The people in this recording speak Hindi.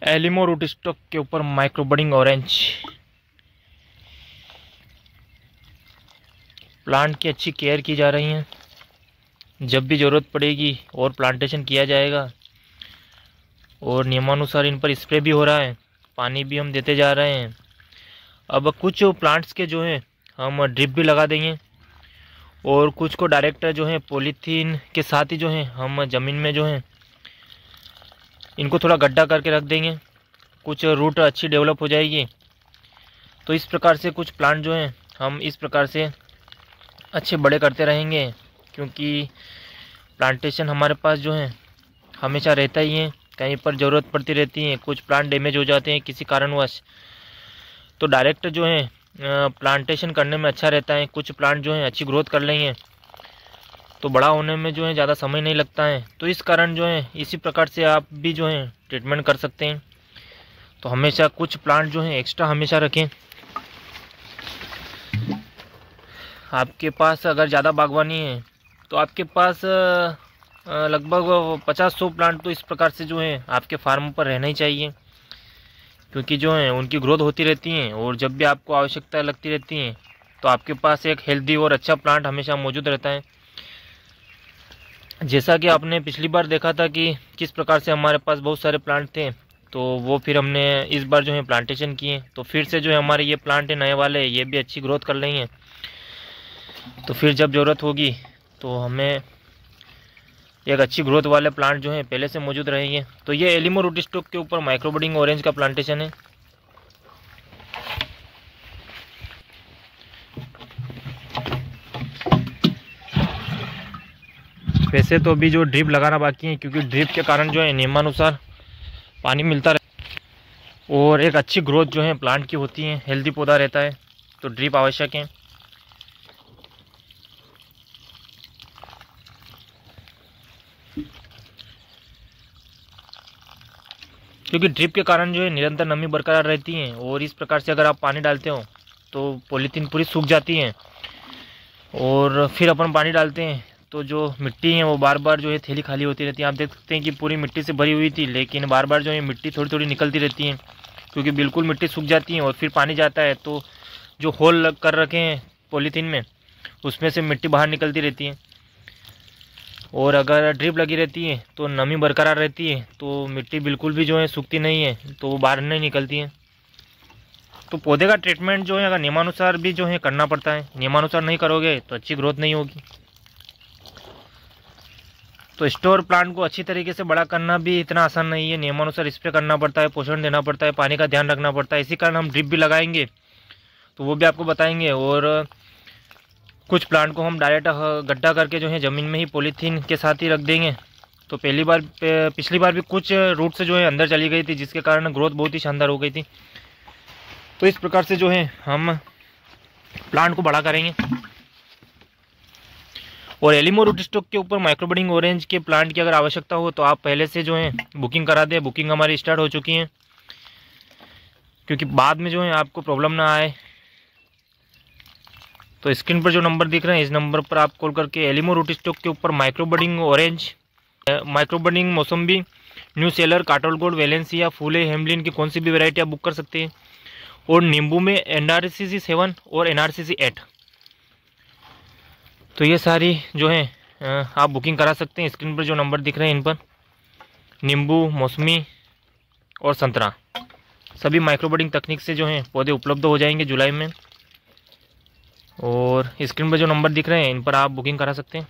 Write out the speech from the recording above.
एलिमो रूट स्टॉक के ऊपर माइक्रो बडिंग ऑरेंज। प्लांट की अच्छी केयर की जा रही है, जब भी ज़रूरत पड़ेगी और प्लांटेशन किया जाएगा। और नियमानुसार इन पर स्प्रे भी हो रहा है, पानी भी हम देते जा रहे हैं। अब कुछ प्लांट्स के जो हैं हम ड्रिप भी लगा देंगे और कुछ को डायरेक्ट जो है पॉलीथीन के साथ ही जो है हम ज़मीन में जो है इनको थोड़ा गड्ढा करके रख देंगे। कुछ रूट अच्छी डेवलप हो जाएगी। तो इस प्रकार से कुछ प्लांट जो हैं हम इस प्रकार से अच्छे बड़े करते रहेंगे, क्योंकि प्लांटेशन हमारे पास जो है हमेशा रहता ही है, कहीं पर ज़रूरत पड़ती रहती है। कुछ प्लांट डैमेज हो जाते हैं किसी कारणवश, तो डायरेक्ट जो है प्लांटेशन करने में अच्छा रहता है। कुछ प्लांट जो है अच्छी ग्रोथ कर लेंगे तो बड़ा होने में जो है ज़्यादा समय नहीं लगता है। तो इस कारण जो है इसी प्रकार से आप भी जो है ट्रीटमेंट कर सकते हैं। तो हमेशा कुछ प्लांट जो है एक्स्ट्रा हमेशा रखें। आपके पास अगर ज़्यादा बागवानी है तो आपके पास लगभग 50-100 प्लांट तो इस प्रकार से जो है आपके फार्म पर रहना ही चाहिए, क्योंकि जो है उनकी ग्रोथ होती रहती है और जब भी आपको आवश्यकता लगती रहती है तो आपके पास एक हेल्दी और अच्छा प्लांट हमेशा मौजूद रहता है। जैसा कि आपने पिछली बार देखा था कि किस प्रकार से हमारे पास बहुत सारे प्लांट थे, तो वो फिर हमने इस बार जो है प्लांटेशन किए। तो फिर से जो है हमारे ये प्लांट है नए वाले, ये भी अच्छी ग्रोथ कर रही हैं। तो फिर जब ज़रूरत होगी तो हमें एक अच्छी ग्रोथ वाले प्लांट जो है पहले से मौजूद रहेंगे। तो ये एलिमो रूट स्टॉक के ऊपर माइक्रो बडिंग ऑरेंज का प्लांटेशन है। वैसे तो अभी जो ड्रिप लगाना बाकी है, क्योंकि ड्रिप के कारण जो है नियमानुसार पानी मिलता रहे और एक अच्छी ग्रोथ जो है प्लांट की होती है, हेल्दी पौधा रहता है, तो ड्रिप आवश्यक है। क्योंकि ड्रिप के कारण जो है निरंतर नमी बरकरार रहती है और इस प्रकार से अगर आप पानी डालते हो तो पॉलीथीन पूरी सूख जाती है और फिर अपन पानी डालते हैं तो जो मिट्टी है वो बार बार जो है थैली खाली होती रहती है। आप देख सकते हैं कि पूरी मिट्टी से भरी हुई थी, लेकिन बार बार जो है मिट्टी थोड़ी थोड़ी निकलती रहती है, क्योंकि बिल्कुल मिट्टी सूख जाती है और फिर पानी जाता है तो जो होल कर रखे हैं पॉलीथीन में उसमें से मिट्टी बाहर निकलती रहती है। और अगर ड्रिप लगी रहती है तो नमी बरकरार रहती है, तो मिट्टी बिल्कुल भी जो है सूखती नहीं है, तो वो बाहर नहीं निकलती है। तो पौधे का ट्रीटमेंट जो है अगर नियमानुसार भी जो है करना पड़ता है, नियमानुसार नहीं करोगे तो अच्छी ग्रोथ नहीं होगी। तो स्टोर प्लांट को अच्छी तरीके से बड़ा करना भी इतना आसान नहीं है, नियमानुसार स्प्रे करना पड़ता है, पोषण देना पड़ता है, पानी का ध्यान रखना पड़ता है। इसी कारण हम ड्रिप भी लगाएंगे, तो वो भी आपको बताएंगे। और कुछ प्लांट को हम डायरेक्ट गड्ढा करके जो है ज़मीन में ही पॉलीथीन के साथ ही रख देंगे। तो पिछली बार भी कुछ रूट से जो है अंदर चली गई थी, जिसके कारण ग्रोथ बहुत ही शानदार हो गई थी। तो इस प्रकार से जो है हम प्लांट को बड़ा करेंगे। और एलिमो रूट स्टॉक के ऊपर माइक्रो बडिंग ऑरेंज के प्लांट की अगर आवश्यकता हो तो आप पहले से जो है बुकिंग करा दें। बुकिंग हमारी स्टार्ट हो चुकी है, क्योंकि बाद में जो है आपको प्रॉब्लम ना आए। तो स्क्रीन पर जो नंबर दिख रहे हैं इस नंबर पर आप कॉल करके एलिमो रूट स्टॉक के ऊपर micro budding orange, micro budding मौसम्बी, nucellar, Katol gold, Valencia, Phule, Hamlin की कौन सी भी वैरायटी आप बुक कर सकते हैं। और नींबू में NRCC 7 और NRCC 8, तो ये सारी जो है आप बुकिंग करा सकते हैं। स्क्रीन पर जो नंबर दिख रहे हैं इन पर नींबू, मौसमी और संतरा सभी माइक्रो बडिंग तकनीक से जो है पौधे उपलब्ध हो जाएंगे जुलाई में। और स्क्रीन पर जो नंबर दिख रहे हैं इन पर आप बुकिंग करा सकते हैं।